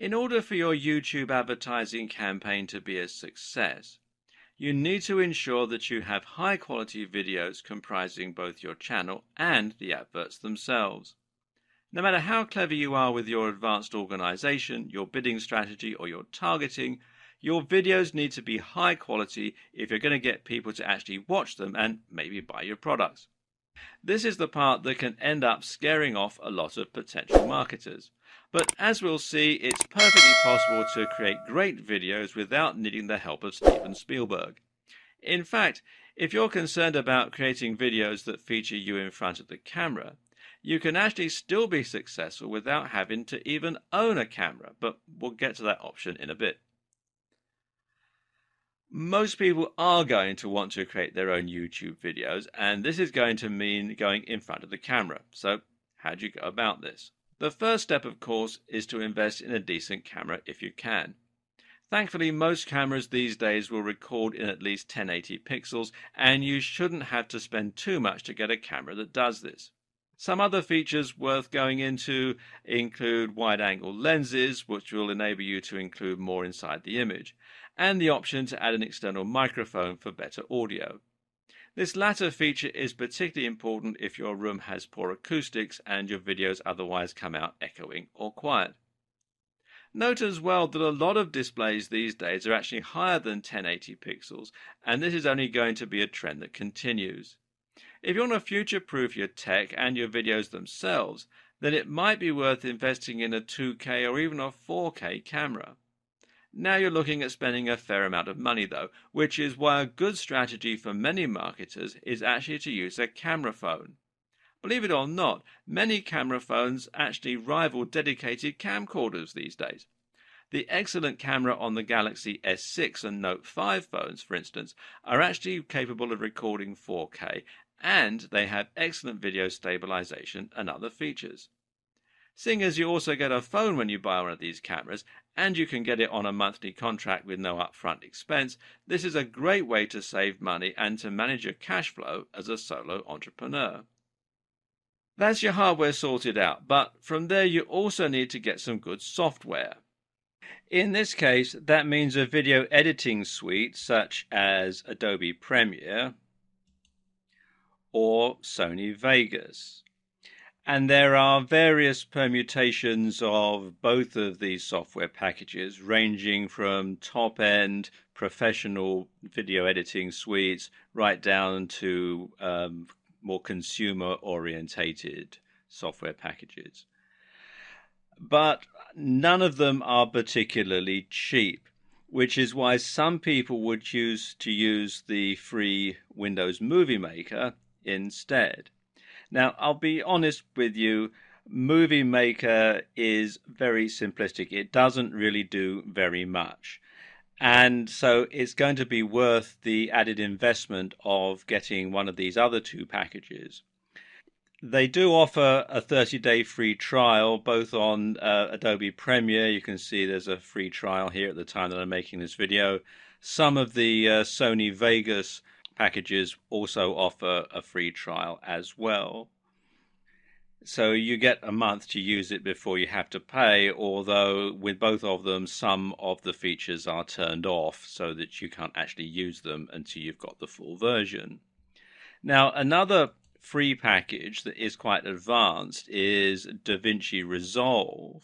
In order for your YouTube advertising campaign to be a success, you need to ensure that you have high quality videos comprising both your channel and the adverts themselves. No matter how clever you are with your advanced organization, your bidding strategy, or your targeting, your videos need to be high quality if you're going to get people to actually watch them and maybe buy your products. This is the part that can end up scaring off a lot of potential marketers. But as we'll see, it's perfectly possible to create great videos without needing the help of Steven Spielberg. In fact, if you're concerned about creating videos that feature you in front of the camera, you can actually still be successful without having to even own a camera, but we'll get to that option in a bit. Most people are going to want to create their own YouTube videos, and this is going to mean going in front of the camera. So how do you go about this? The first step, of course, is to invest in a decent camera if you can. Thankfully, most cameras these days will record in at least 1080 pixels, and you shouldn't have to spend too much to get a camera that does this. Some other features worth going into include wide-angle lenses, which will enable you to include more inside the image, and the option to add an external microphone for better audio. This latter feature is particularly important if your room has poor acoustics and your videos otherwise come out echoing or quiet. Note as well that a lot of displays these days are actually higher than 1080 pixels, and this is only going to be a trend that continues. If you want to future-proof your tech and your videos themselves, then it might be worth investing in a 2K or even a 4K camera. Now you're looking at spending a fair amount of money though, which is why a good strategy for many marketers is actually to use a camera phone. Believe it or not, many camera phones actually rival dedicated camcorders these days. The excellent camera on the Galaxy S6 and Note 5 phones, for instance, are actually capable of recording 4K, and they have excellent video stabilization and other features. Seeing as you also get a phone when you buy one of these cameras, and you can get it on a monthly contract with no upfront expense, this is a great way to save money and to manage your cash flow as a solo entrepreneur. That's your hardware sorted out, but from there you also need to get some good software. In this case, that means a video editing suite such as Adobe Premiere or Sony Vegas. And there are various permutations of both of these software packages, ranging from top-end professional video editing suites right down to more consumer-orientated software packages. But none of them are particularly cheap, which is why some people would choose to use the free Windows Movie Maker instead. Now, I'll be honest with you, Movie Maker is very simplistic. It doesn't really do very much. And so it's going to be worth the added investment of getting one of these other two packages. They do offer a 30-day free trial, both on Adobe Premiere. You can see there's a free trial here at the time that I'm making this video. Some of the Sony Vegas packages also offer a free trial as well. So you get a month to use it before you have to pay, although with both of them, some of the features are turned off so that you can't actually use them until you've got the full version. Now, another free package that is quite advanced is DaVinci Resolve,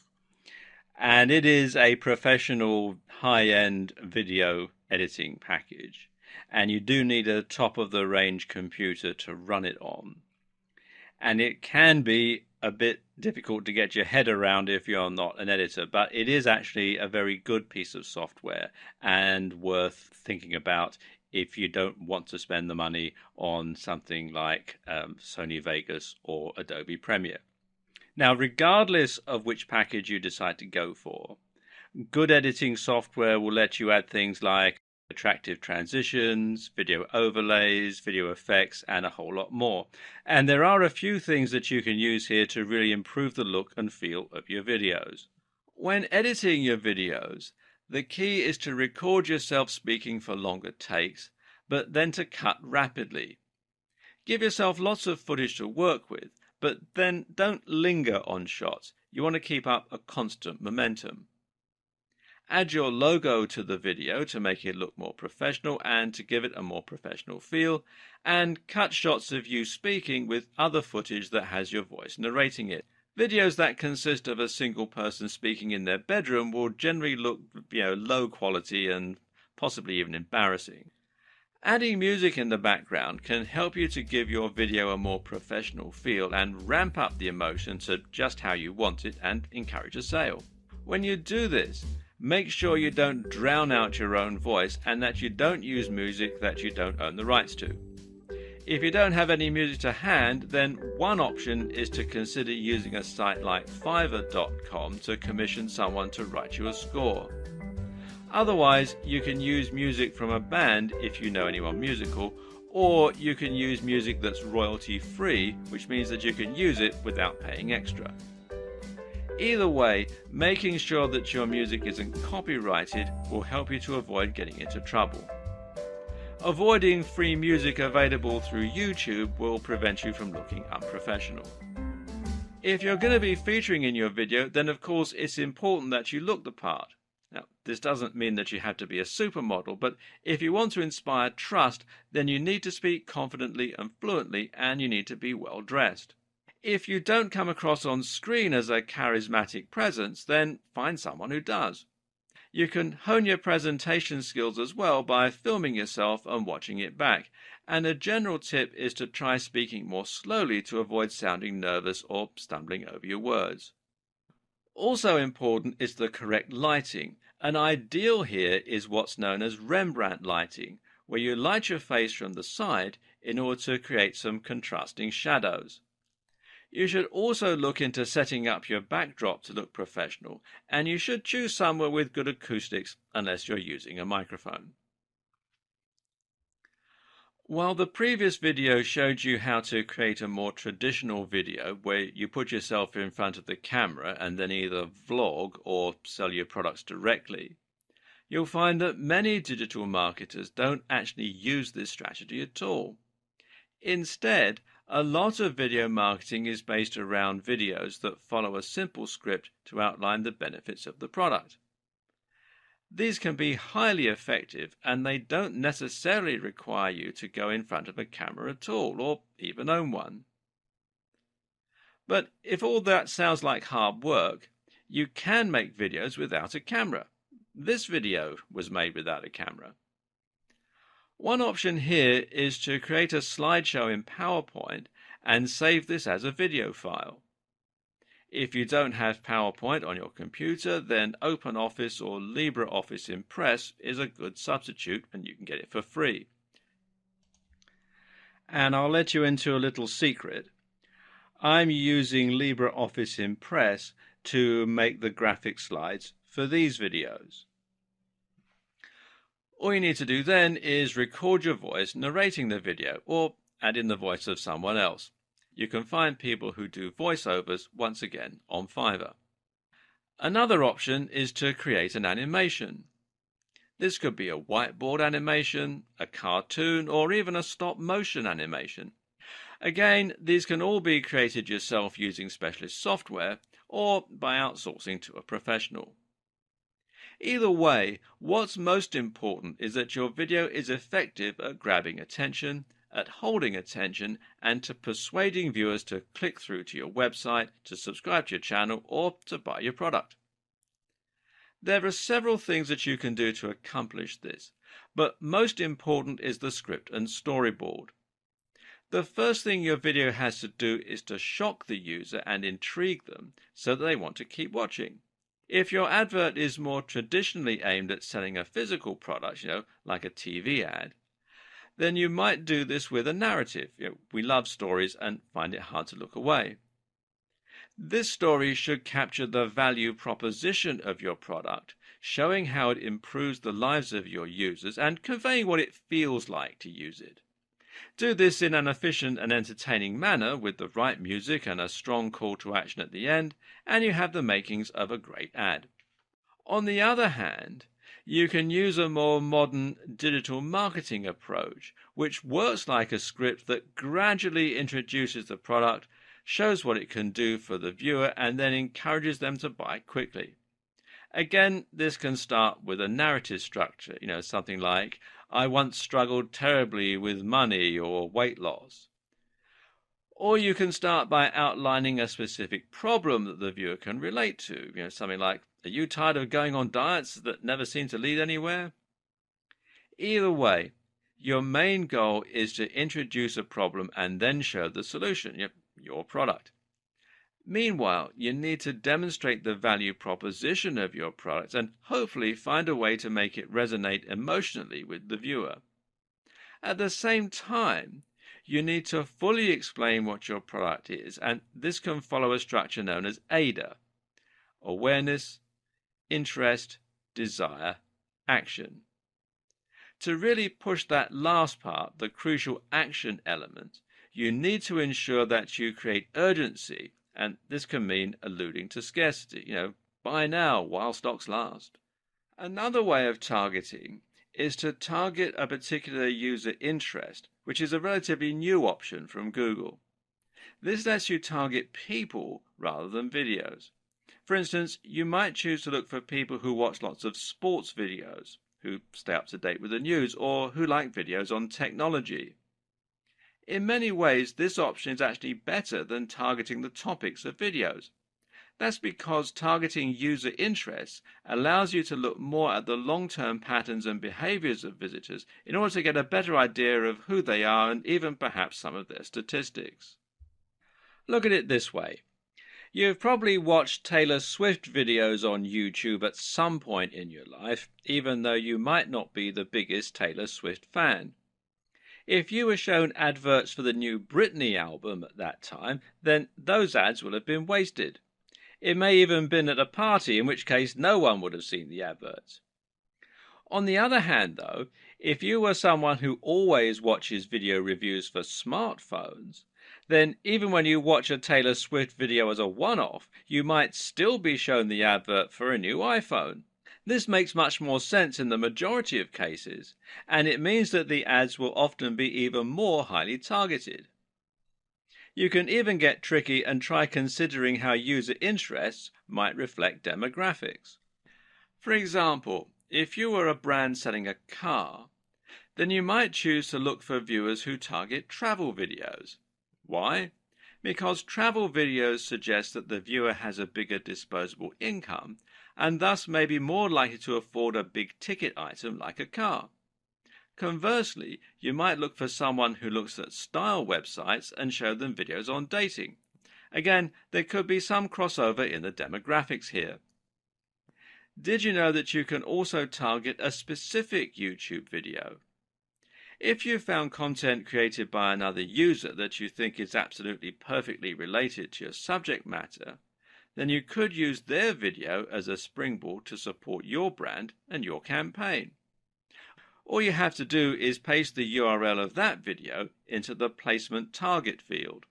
and it is a professional high-end video editing package, and you do need a top-of-the-range computer to run it on. And it can be a bit difficult to get your head around if you're not an editor, but it is actually a very good piece of software and worth thinking about if you don't want to spend the money on something like Sony Vegas or Adobe Premiere. Now, regardless of which package you decide to go for, good editing software will let you add things like attractive transitions, video overlays, video effects, and a whole lot more. And there are a few things that you can use here to really improve the look and feel of your videos. When editing your videos, the key is to record yourself speaking for longer takes, but then to cut rapidly. Give yourself lots of footage to work with, but then don't linger on shots. You want to keep up a constant momentum. Add your logo to the video to make it look more professional and to give it a more professional feel, and cut shots of you speaking with other footage that has your voice narrating it. Videos that consist of a single person speaking in their bedroom will generally look, low quality and possibly even embarrassing. Adding music in the background can help you to give your video a more professional feel and ramp up the emotion to just how you want it and encourage a sale. When you do this, make sure you don't drown out your own voice and that you don't use music that you don't own the rights to. If you don't have any music to hand, then one option is to consider using a site like Fiverr.com to commission someone to write you a score. Otherwise, you can use music from a band if you know anyone musical, or you can use music that's royalty free, which means that you can use it without paying extra. Either way, making sure that your music isn't copyrighted will help you to avoid getting into trouble. Avoiding free music available through YouTube will prevent you from looking unprofessional. If you're going to be featuring in your video, then of course it's important that you look the part. Now, this doesn't mean that you have to be a supermodel, but if you want to inspire trust, then you need to speak confidently and fluently, and you need to be well dressed. If you don't come across on screen as a charismatic presence, then find someone who does. You can hone your presentation skills as well by filming yourself and watching it back. And a general tip is to try speaking more slowly to avoid sounding nervous or stumbling over your words. Also important is the correct lighting. An ideal here is what's known as Rembrandt lighting, where you light your face from the side in order to create some contrasting shadows. You should also look into setting up your backdrop to look professional, and you should choose somewhere with good acoustics unless you're using a microphone. While the previous video showed you how to create a more traditional video where you put yourself in front of the camera and then either vlog or sell your products directly, you'll find that many digital marketers don't actually use this strategy at all. Instead, a lot of video marketing is based around videos that follow a simple script to outline the benefits of the product. These can be highly effective, and they don't necessarily require you to go in front of a camera at all, or even own one. But if all that sounds like hard work, you can make videos without a camera. This video was made without a camera. One option here is to create a slideshow in PowerPoint and save this as a video file. If you don't have PowerPoint on your computer, then OpenOffice or LibreOffice Impress is a good substitute, and you can get it for free. And I'll let you into a little secret. I'm using LibreOffice Impress to make the graphic slides for these videos. All you need to do then is record your voice narrating the video, or add in the voice of someone else. You can find people who do voiceovers once again on Fiverr. Another option is to create an animation. This could be a whiteboard animation, a cartoon, or even a stop-motion animation. Again, these can all be created yourself using specialist software or by outsourcing to a professional. Either way, what's most important is that your video is effective at grabbing attention, at holding attention, and to persuading viewers to click through to your website, to subscribe to your channel, or to buy your product. There are several things that you can do to accomplish this, but most important is the script and storyboard. The first thing your video has to do is to shock the user and intrigue them so that they want to keep watching. If your advert is more traditionally aimed at selling a physical product, like a TV ad, then you might do this with a narrative. We love stories and find it hard to look away. This story should capture the value proposition of your product, showing how it improves the lives of your users and conveying what it feels like to use it. Do this in an efficient and entertaining manner with the right music and a strong call to action at the end, and you have the makings of a great ad. On the other hand, you can use a more modern digital marketing approach, which works like a script that gradually introduces the product, shows what it can do for the viewer, and then encourages them to buy quickly. Again, this can start with a narrative structure, something like, I once struggled terribly with money or weight loss. Or you can start by outlining a specific problem that the viewer can relate to, something like, are you tired of going on diets that never seem to lead anywhere? Either way, your main goal is to introduce a problem and then show the solution, your product. Meanwhile, you need to demonstrate the value proposition of your product and hopefully find a way to make it resonate emotionally with the viewer. At the same time, you need to fully explain what your product is, and this can follow a structure known as AIDA: awareness, interest, desire, action. To really push that last part, the crucial action element, you need to ensure that you create urgency, and this can mean alluding to scarcity, buy now while stocks last. Another way of targeting is to target a particular user interest, which is a relatively new option from Google. This lets you target people rather than videos. For instance, you might choose to look for people who watch lots of sports videos, who stay up to date with the news, or who like videos on technology. In many ways, this option is actually better than targeting the topics of videos. That's because targeting user interests allows you to look more at the long-term patterns and behaviors of visitors in order to get a better idea of who they are and even perhaps some of their statistics. Look at it this way. You've probably watched Taylor Swift videos on YouTube at some point in your life, even though you might not be the biggest Taylor Swift fan. If you were shown adverts for the new Britney album at that time, then those ads will have been wasted. It may even have been at a party, in which case no one would have seen the adverts. On the other hand, though, if you were someone who always watches video reviews for smartphones, then even when you watch a Taylor Swift video as a one-off, you might still be shown the advert for a new iPhone. This makes much more sense in the majority of cases, and it means that the ads will often be even more highly targeted. You can even get tricky and try considering how user interests might reflect demographics. For example, if you were a brand selling a car, then you might choose to look for viewers who target travel videos. Why? Because travel videos suggest that the viewer has a bigger disposable income and thus may be more likely to afford a big-ticket item like a car. Conversely, you might look for someone who looks at style websites and show them videos on dating. Again, there could be some crossover in the demographics here. Did you know that you can also target a specific YouTube video? If you found content created by another user that you think is absolutely perfectly related to your subject matter, then you could use their video as a springboard to support your brand and your campaign. All you have to do is paste the URL of that video into the placement target field.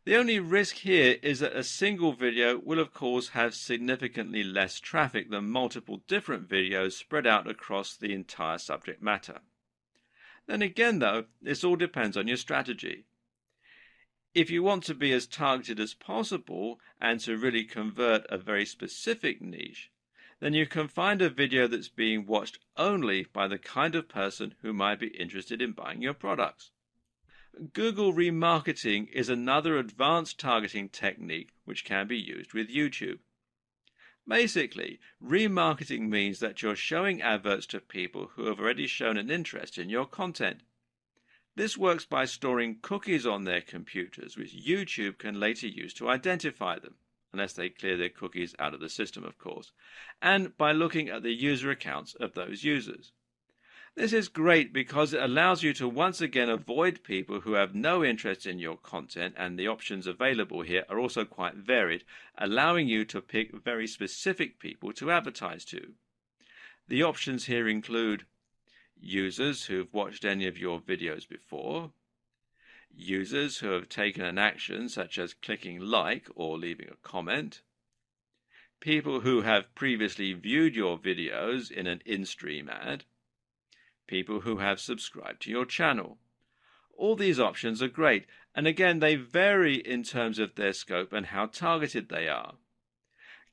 The only risk here is that a single video will of course have significantly less traffic than multiple different videos spread out across the entire subject matter. Then again though, this all depends on your strategy. If you want to be as targeted as possible and to really convert a very specific niche, then you can find a video that's being watched only by the kind of person who might be interested in buying your products. Google remarketing is another advanced targeting technique which can be used with YouTube. Basically, remarketing means that you're showing adverts to people who have already shown an interest in your content. This works by storing cookies on their computers, which YouTube can later use to identify them, unless they clear their cookies out of the system, of course, and by looking at the user accounts of those users. This is great because it allows you to once again avoid people who have no interest in your content, and the options available here are also quite varied, allowing you to pick very specific people to advertise to. The options here include users who've watched any of your videos before, users who have taken an action such as clicking like or leaving a comment, people who have previously viewed your videos in an in-stream ad, people who have subscribed to your channel. All these options are great, and again they vary in terms of their scope and how targeted they are.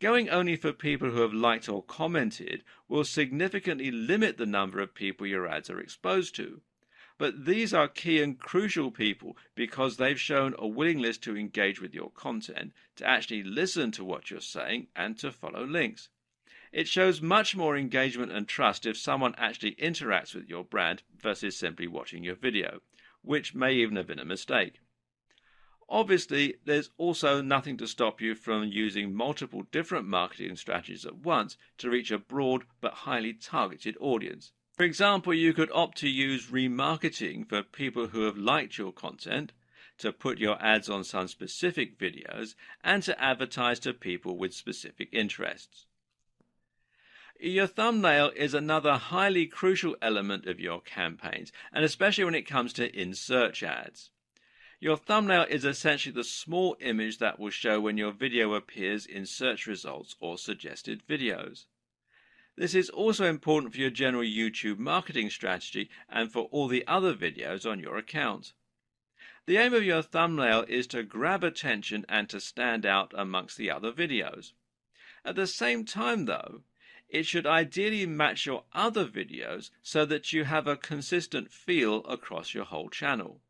Going only for people who have liked or commented will significantly limit the number of people your ads are exposed to. But these are key and crucial people because they've shown a willingness to engage with your content, to actually listen to what you're saying, and to follow links. It shows much more engagement and trust if someone actually interacts with your brand versus simply watching your video, which may even have been a mistake. Obviously, there's also nothing to stop you from using multiple different marketing strategies at once to reach a broad but highly targeted audience. For example, you could opt to use remarketing for people who have liked your content, to put your ads on some specific videos, and to advertise to people with specific interests. Your thumbnail is another highly crucial element of your campaigns, and especially when it comes to in-search ads. Your thumbnail is essentially the small image that will show when your video appears in search results or suggested videos. This is also important for your general YouTube marketing strategy and for all the other videos on your account. The aim of your thumbnail is to grab attention and to stand out amongst the other videos. At the same time, though, it should ideally match your other videos so that you have a consistent feel across your whole channel.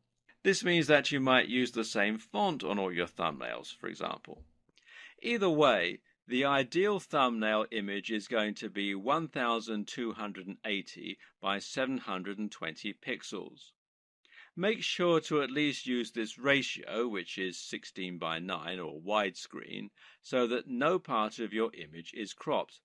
This means that you might use the same font on all your thumbnails, for example. Either way, the ideal thumbnail image is going to be 1280 by 720 pixels. Make sure to at least use this ratio, which is 16 by 9 or widescreen, so that no part of your image is cropped.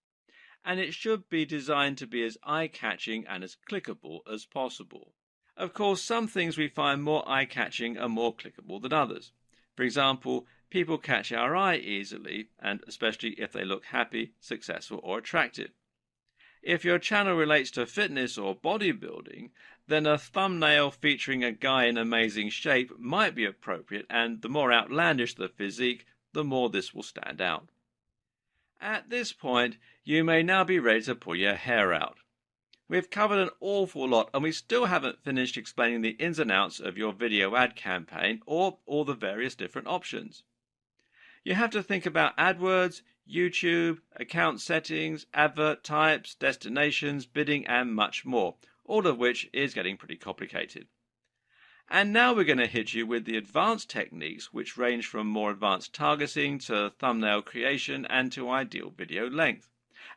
And it should be designed to be as eye-catching and as clickable as possible. Of course, some things we find more eye-catching and more clickable than others. For example, people catch our eye easily, and especially if they look happy, successful, or attractive. If your channel relates to fitness or bodybuilding, then a thumbnail featuring a guy in amazing shape might be appropriate, and the more outlandish the physique, the more this will stand out. At this point, you may now be ready to pull your hair out. We've covered an awful lot, and we still haven't finished explaining the ins and outs of your video ad campaign or all the various different options. You have to think about AdWords, YouTube, account settings, advert types, destinations, bidding, and much more, all of which is getting pretty complicated. And now we're going to hit you with the advanced techniques, which range from more advanced targeting to thumbnail creation and to ideal video length.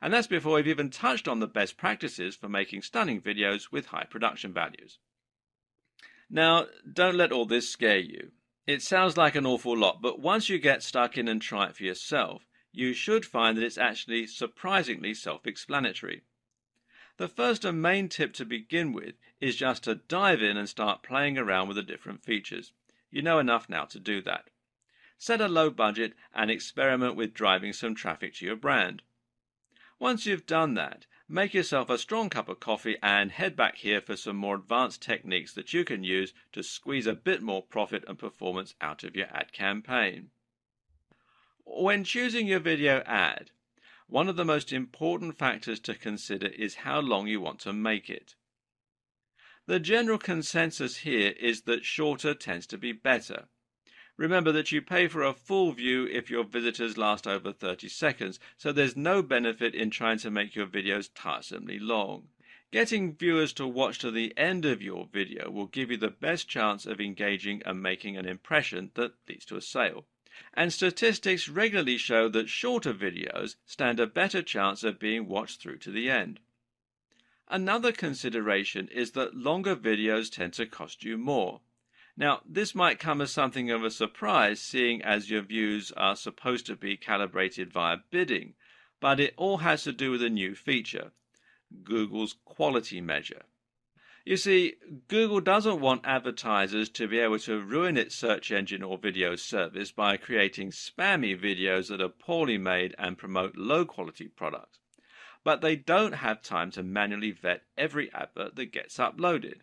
And that's before we've even touched on the best practices for making stunning videos with high production values. Now, don't let all this scare you. It sounds like an awful lot, but once you get stuck in and try it for yourself, you should find that it's actually surprisingly self-explanatory. The first and main tip to begin with is just to dive in and start playing around with the different features. You know enough now to do that. Set a low budget and experiment with driving some traffic to your brand. Once you've done that, make yourself a strong cup of coffee and head back here for some more advanced techniques that you can use to squeeze a bit more profit and performance out of your ad campaign. When choosing your video ad, one of the most important factors to consider is how long you want to make it. The general consensus here is that shorter tends to be better. Remember that you pay for a full view if your visitors last over 30 seconds, so there's no benefit in trying to make your videos tiresomely long. Getting viewers to watch to the end of your video will give you the best chance of engaging and making an impression that leads to a sale. And statistics regularly show that shorter videos stand a better chance of being watched through to the end. Another consideration is that longer videos tend to cost you more. Now, this might come as something of a surprise, seeing as your views are supposed to be calibrated via bidding, but it all has to do with a new feature, Google's quality measure. You see, Google doesn't want advertisers to be able to ruin its search engine or video service by creating spammy videos that are poorly made and promote low-quality products. But they don't have time to manually vet every advert that gets uploaded.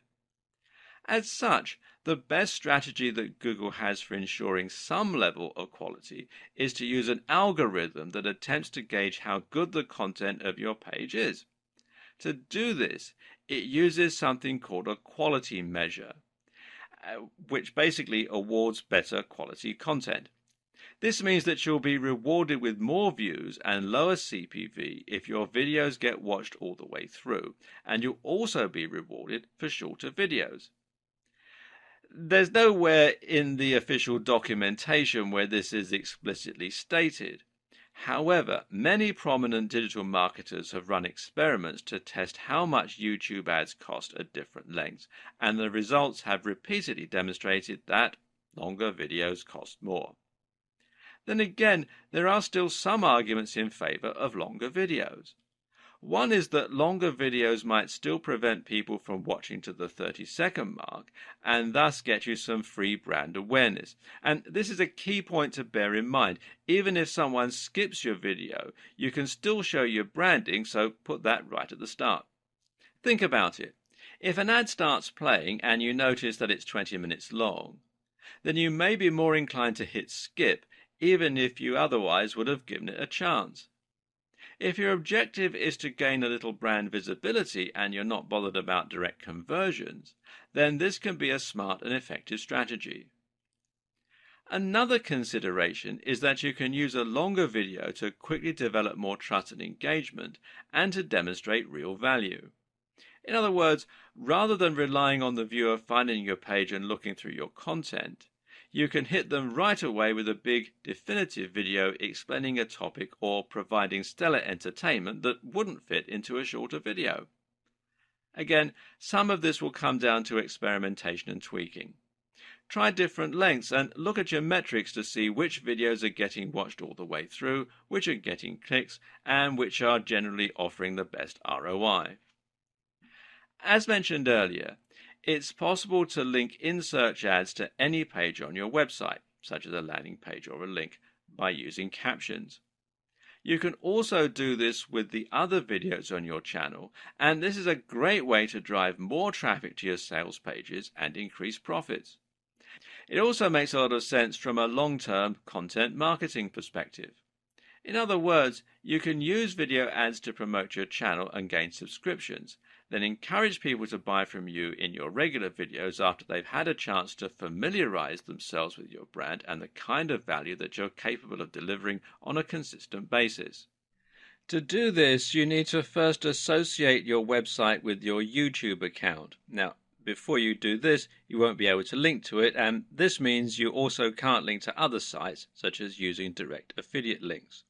As such, the best strategy that Google has for ensuring some level of quality is to use an algorithm that attempts to gauge how good the content of your page is. To do this, it uses something called a quality measure, which basically awards better quality content. This means that you'll be rewarded with more views and lower CPV if your videos get watched all the way through, and you'll also be rewarded for shorter videos. There's nowhere in the official documentation where this is explicitly stated. However, many prominent digital marketers have run experiments to test how much YouTube ads cost at different lengths, and the results have repeatedly demonstrated that longer videos cost more. Then again, there are still some arguments in favor of longer videos. One is that longer videos might still prevent people from watching to the 30-second mark and thus get you some free brand awareness. And this is a key point to bear in mind. Even if someone skips your video, you can still show your branding, so put that right at the start. Think about it. If an ad starts playing and you notice that it's 20 minutes long, then you may be more inclined to hit skip, even if you otherwise would have given it a chance. If your objective is to gain a little brand visibility and you're not bothered about direct conversions, then this can be a smart and effective strategy. Another consideration is that you can use a longer video to quickly develop more trust and engagement and to demonstrate real value. In other words, rather than relying on the viewer finding your page and looking through your content, you can hit them right away with a big, definitive video explaining a topic or providing stellar entertainment that wouldn't fit into a shorter video. Again, some of this will come down to experimentation and tweaking. Try different lengths and look at your metrics to see which videos are getting watched all the way through, which are getting clicks, and which are generally offering the best ROI. As mentioned earlier, it's possible to link in-search ads to any page on your website, such as a landing page or a link, by using captions. You can also do this with the other videos on your channel, and this is a great way to drive more traffic to your sales pages and increase profits. It also makes a lot of sense from a long-term content marketing perspective. In other words, you can use video ads to promote your channel and gain subscriptions, then encourage people to buy from you in your regular videos after they've had a chance to familiarize themselves with your brand and the kind of value that you're capable of delivering on a consistent basis. To do this, you need to first associate your website with your YouTube account. Now, before you do this, you won't be able to link to it, and this means you also can't link to other sites, such as using direct affiliate links.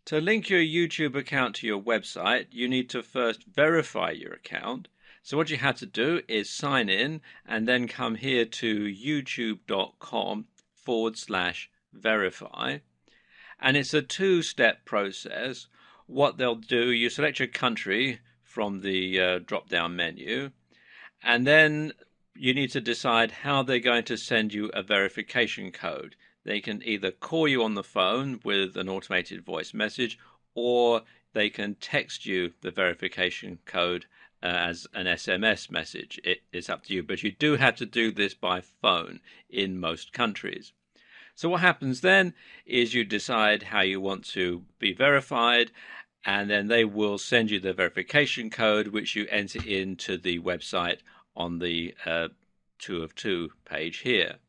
To link your YouTube account to your website, you need to first verify your account. So what you have to do is sign in and then come here to youtube.com/verify. And it's a two-step process. What they'll do, you select your country from the drop-down menu, and then you need to decide how they're going to send you a verification code. They can either call you on the phone with an automated voice message, or they can text you the verification code as an SMS message. It's up to you, but you do have to do this by phone in most countries. So what happens then is you decide how you want to be verified, and then they will send you the verification code, which you enter into the website on the 2 of 2 page here.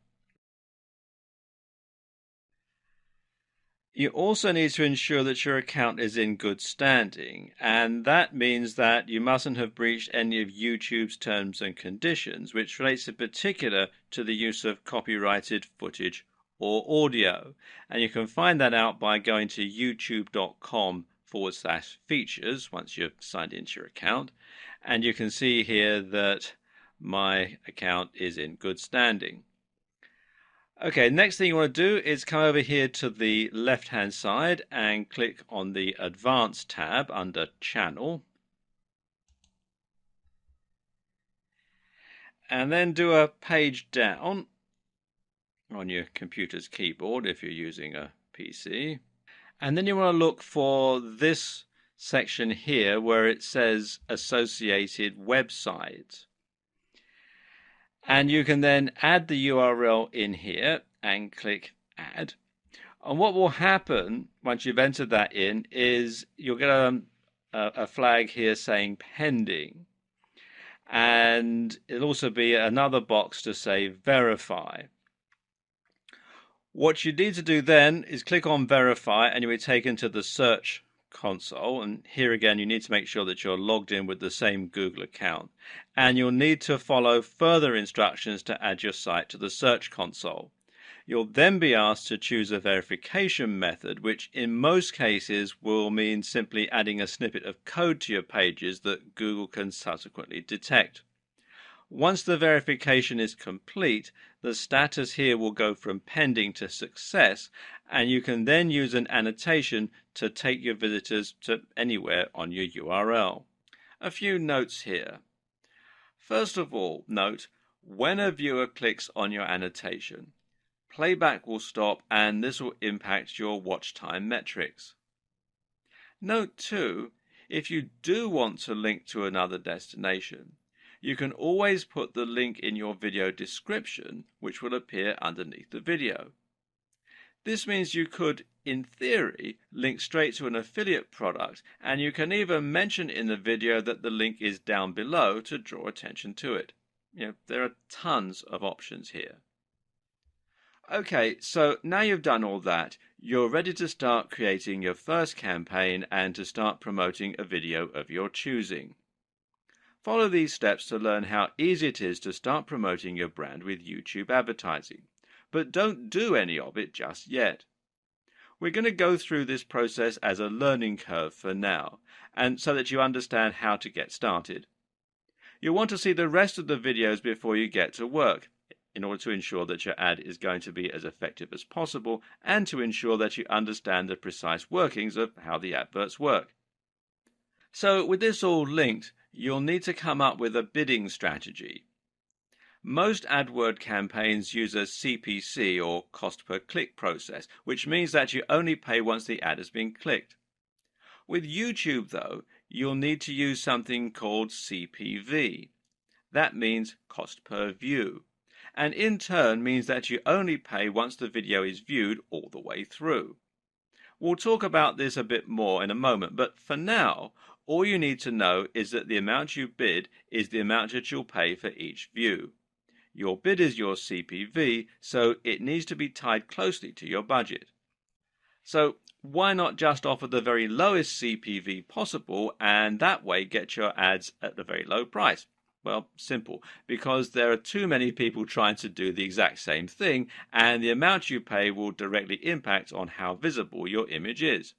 You also need to ensure that your account is in good standing, and that means that you mustn't have breached any of YouTube's terms and conditions, which relates in particular to the use of copyrighted footage or audio. And you can find that out by going to youtube.com/features once you've signed into your account, and you can see here that my account is in good standing. Okay, next thing you want to do is come over here to the left-hand side and click on the Advanced tab under Channel. And then do a page down on your computer's keyboard if you're using a PC. And then you want to look for this section here where it says Associated Websites. And you can then add the URL in here and click Add. And what will happen once you've entered that in is you'll get a flag here saying Pending. And it'll also be another box to say Verify. What you need to do then is click on Verify and you'll be taken to the search console, and here again you need to make sure that you're logged in with the same Google account, and you'll need to follow further instructions to add your site to the search console. You'll then be asked to choose a verification method, which in most cases will mean simply adding a snippet of code to your pages that Google can subsequently detect. Once the verification is complete, the status here will go from pending to success, and you can then use an annotation to take your visitors to anywhere on your URL. A few notes here. First of all, note, when a viewer clicks on your annotation, playback will stop and this will impact your watch time metrics. Note too, if you do want to link to another destination, you can always put the link in your video description, which will appear underneath the video. This means you could, in theory, link straight to an affiliate product, and you can even mention in the video that the link is down below to draw attention to it. There are tons of options here. Okay, so now you've done all that, you're ready to start creating your first campaign and to start promoting a video of your choosing. Follow these steps to learn how easy it is to start promoting your brand with YouTube advertising, but don't do any of it just yet. We're going to go through this process as a learning curve for now, and so that you understand how to get started. You'll want to see the rest of the videos before you get to work, in order to ensure that your ad is going to be as effective as possible and to ensure that you understand the precise workings of how the adverts work. So with this all linked, you'll need to come up with a bidding strategy. Most AdWord campaigns use a CPC or cost per click process, which means that you only pay once the ad has been clicked. With YouTube though, you'll need to use something called CPV. That means cost per view, and in turn means that you only pay once the video is viewed all the way through. We'll talk about this a bit more in a moment, but for now, all you need to know is that the amount you bid is the amount that you'll pay for each view. Your bid is your CPV, so it needs to be tied closely to your budget. So why not just offer the very lowest CPV possible and that way get your ads at a very low price? Well, simple, because there are too many people trying to do the exact same thing, and the amount you pay will directly impact on how visible your image is.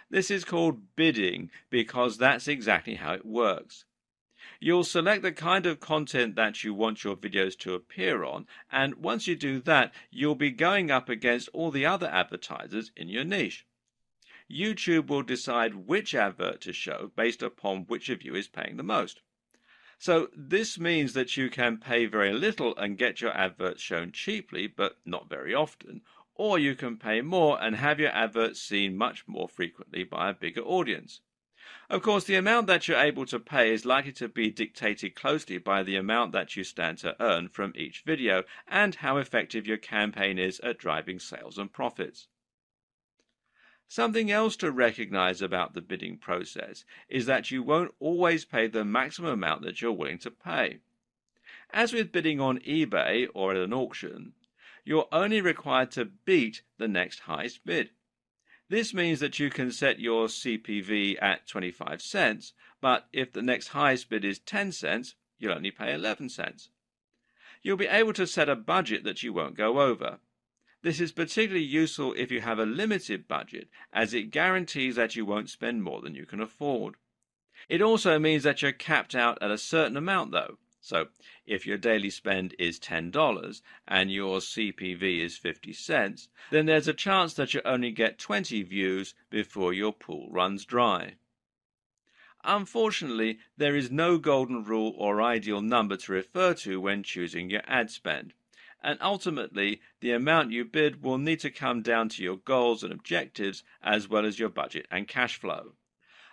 This is called bidding because that's exactly how it works. You'll select the kind of content that you want your videos to appear on, and once you do that, you'll be going up against all the other advertisers in your niche. YouTube will decide which advert to show based upon which of you is paying the most. So this means that you can pay very little and get your adverts shown cheaply, but not very often, or you can pay more and have your adverts seen much more frequently by a bigger audience. Of course, the amount that you're able to pay is likely to be dictated closely by the amount that you stand to earn from each video and how effective your campaign is at driving sales and profits. Something else to recognize about the bidding process is that you won't always pay the maximum amount that you're willing to pay. As with bidding on eBay or at an auction, you're only required to beat the next highest bid. This means that you can set your CPV at 25 cents, but if the next highest bid is 10 cents, you'll only pay 11 cents. You'll be able to set a budget that you won't go over. This is particularly useful if you have a limited budget, as it guarantees that you won't spend more than you can afford. It also means that you're capped out at a certain amount though. So if your daily spend is $10 and your CPV is 50 cents, then there's a chance that you only get 20 views before your pool runs dry. Unfortunately, there is no golden rule or ideal number to refer to when choosing your ad spend, and ultimately the amount you bid will need to come down to your goals and objectives as well as your budget and cash flow.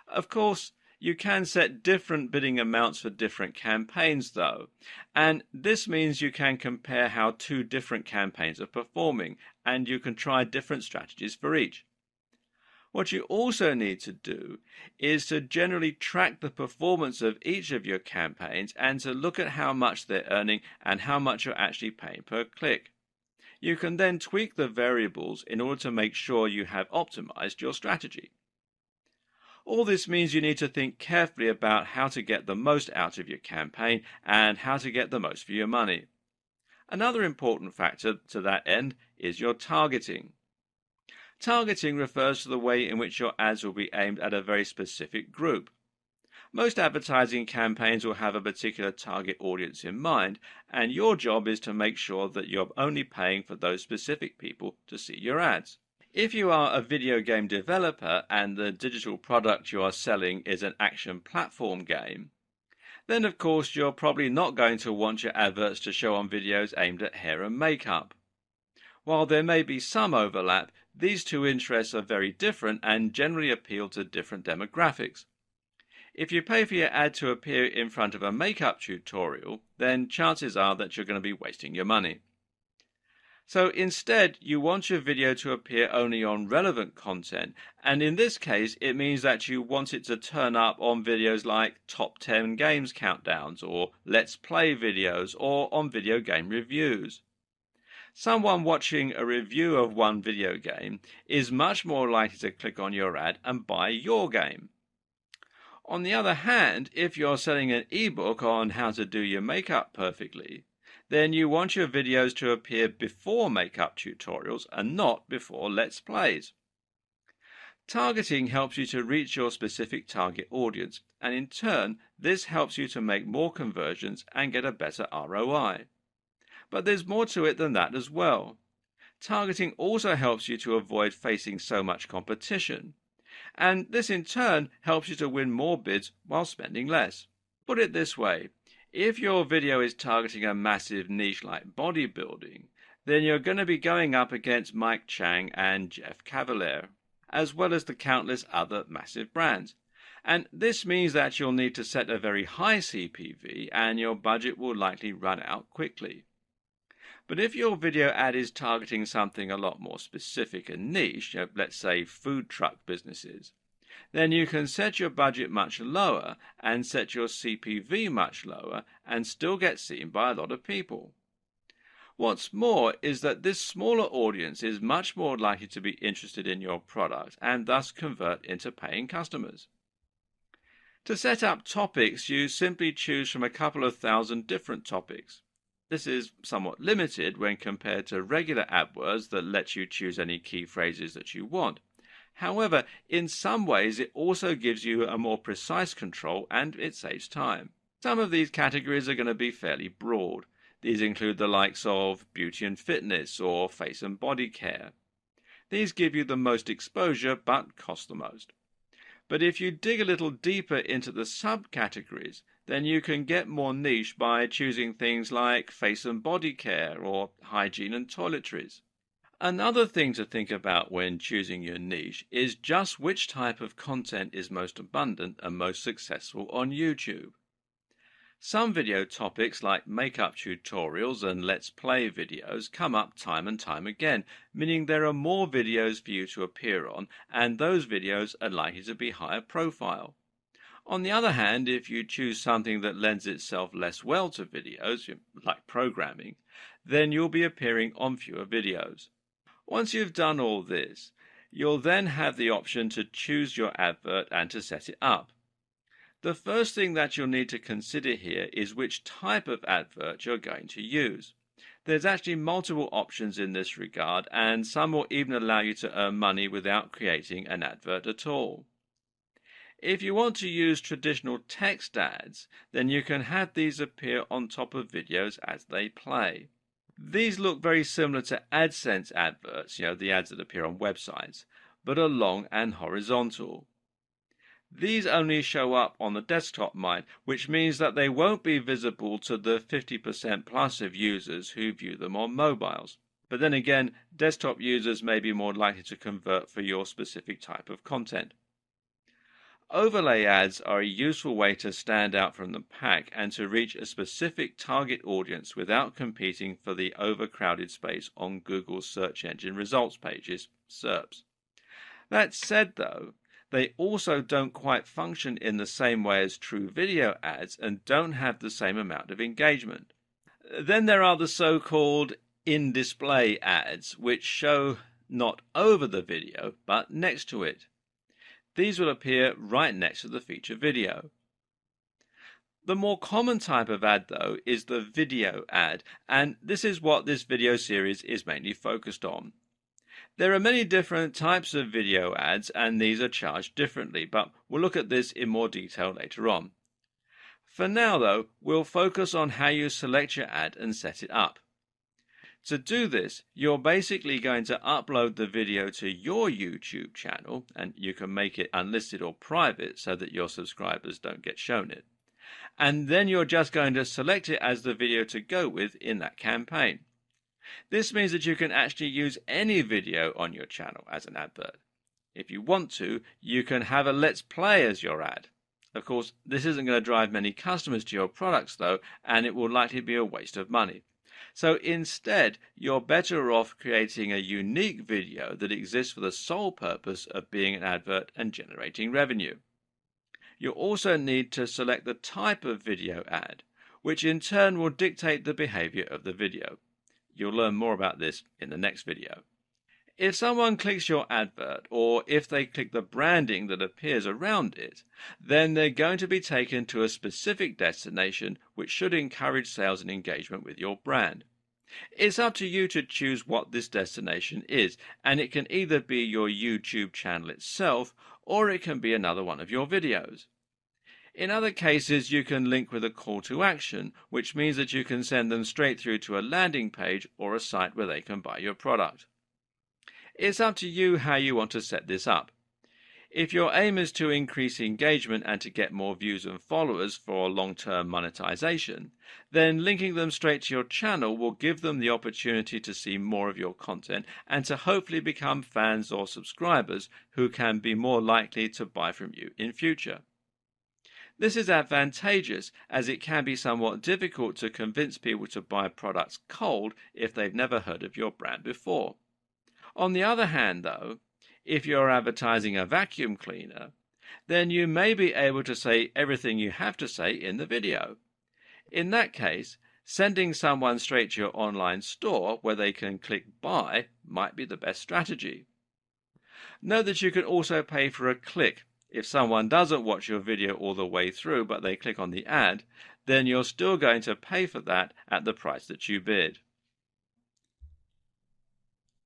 Of course, you can set different bidding amounts for different campaigns though, and this means you can compare how two different campaigns are performing, and you can try different strategies for each. What you also need to do is to generally track the performance of each of your campaigns and to look at how much they're earning and how much you're actually paying per click. You can then tweak the variables in order to make sure you have optimized your strategy. All this means you need to think carefully about how to get the most out of your campaign and how to get the most for your money. Another important factor to that end is your targeting. Targeting refers to the way in which your ads will be aimed at a very specific group. Most advertising campaigns will have a particular target audience in mind, and your job is to make sure that you're only paying for those specific people to see your ads. If you are a video game developer and the digital product you are selling is an action platform game, then of course you're probably not going to want your adverts to show on videos aimed at hair and makeup. While there may be some overlap, these two interests are very different and generally appeal to different demographics. If you pay for your ad to appear in front of a makeup tutorial, then chances are that you're going to be wasting your money. So instead, you want your video to appear only on relevant content, and in this case, it means that you want it to turn up on videos like top 10 games countdowns, or let's play videos, or on video game reviews. Someone watching a review of one video game is much more likely to click on your ad and buy your game. On the other hand, if you're selling an ebook on how to do your makeup perfectly, then you want your videos to appear before makeup tutorials and not before Let's Plays. Targeting helps you to reach your specific target audience, and in turn, this helps you to make more conversions and get a better ROI. But there's more to it than that as well. Targeting also helps you to avoid facing so much competition, and this in turn helps you to win more bids while spending less. Put it this way, if your video is targeting a massive niche like bodybuilding, then you're going to be going up against Mike Chang and Jeff Cavaliere, as well as the countless other massive brands. And this means that you'll need to set a very high CPV and your budget will likely run out quickly. But if your video ad is targeting something a lot more specific and niche, let's say food truck businesses, then you can set your budget much lower and set your CPV much lower and still get seen by a lot of people. What's more is that this smaller audience is much more likely to be interested in your product and thus convert into paying customers. To set up topics, you simply choose from a couple of thousand different topics. This is somewhat limited when compared to regular AdWords that let you choose any key phrases that you want. However, in some ways it also gives you a more precise control and it saves time. Some of these categories are going to be fairly broad. These include the likes of beauty and fitness or face and body care. These give you the most exposure but cost the most. But if you dig a little deeper into the subcategories, then you can get more niche by choosing things like face and body care or hygiene and toiletries. Another thing to think about when choosing your niche is just which type of content is most abundant and most successful on YouTube. Some video topics like makeup tutorials and let's play videos come up time and time again, meaning there are more videos for you to appear on, and those videos are likely to be higher profile. On the other hand, if you choose something that lends itself less well to videos, like programming, then you'll be appearing on fewer videos. Once you've done all this, you'll then have the option to choose your advert and to set it up. The first thing that you'll need to consider here is which type of advert you're going to use. There's actually multiple options in this regard, and some will even allow you to earn money without creating an advert at all. If you want to use traditional text ads, then you can have these appear on top of videos as they play. These look very similar to AdSense adverts, the ads that appear on websites, but are long and horizontal. These only show up on the desktop mind, which means that they won't be visible to the 50% plus of users who view them on mobiles. But then again, desktop users may be more likely to convert for your specific type of content. Overlay ads are a useful way to stand out from the pack and to reach a specific target audience without competing for the overcrowded space on Google's search engine results pages, SERPs. That said, though, they also don't quite function in the same way as true video ads and don't have the same amount of engagement. Then there are the so-called in-display ads, which show not over the video, but next to it. These will appear right next to the feature video. The more common type of ad, though, is the video ad, and this is what this video series is mainly focused on. There are many different types of video ads, and these are charged differently, but we'll look at this in more detail later on. For now, though, we'll focus on how you select your ad and set it up. To do this, you're basically going to upload the video to your YouTube channel, and you can make it unlisted or private so that your subscribers don't get shown it. And then you're just going to select it as the video to go with in that campaign. This means that you can actually use any video on your channel as an advert. If you want to, you can have a Let's Play as your ad. Of course, this isn't going to drive many customers to your products though, and it will likely be a waste of money. So instead, you're better off creating a unique video that exists for the sole purpose of being an advert and generating revenue. You'll also need to select the type of video ad, which in turn will dictate the behavior of the video. You'll learn more about this in the next video. If someone clicks your advert, or if they click the branding that appears around it, then they're going to be taken to a specific destination which should encourage sales and engagement with your brand. It's up to you to choose what this destination is, and it can either be your YouTube channel itself, or it can be another one of your videos. In other cases, you can link with a call to action, which means that you can send them straight through to a landing page or a site where they can buy your product. It's up to you how you want to set this up. If your aim is to increase engagement and to get more views and followers for long-term monetization, then linking them straight to your channel will give them the opportunity to see more of your content and to hopefully become fans or subscribers who can be more likely to buy from you in future. This is advantageous as it can be somewhat difficult to convince people to buy products cold if they've never heard of your brand before. On the other hand, though, if you're advertising a vacuum cleaner, then you may be able to say everything you have to say in the video. In that case, sending someone straight to your online store where they can click buy might be the best strategy. Note that you can also pay for a click. If someone doesn't watch your video all the way through but they click on the ad, then you're still going to pay for that at the price that you bid.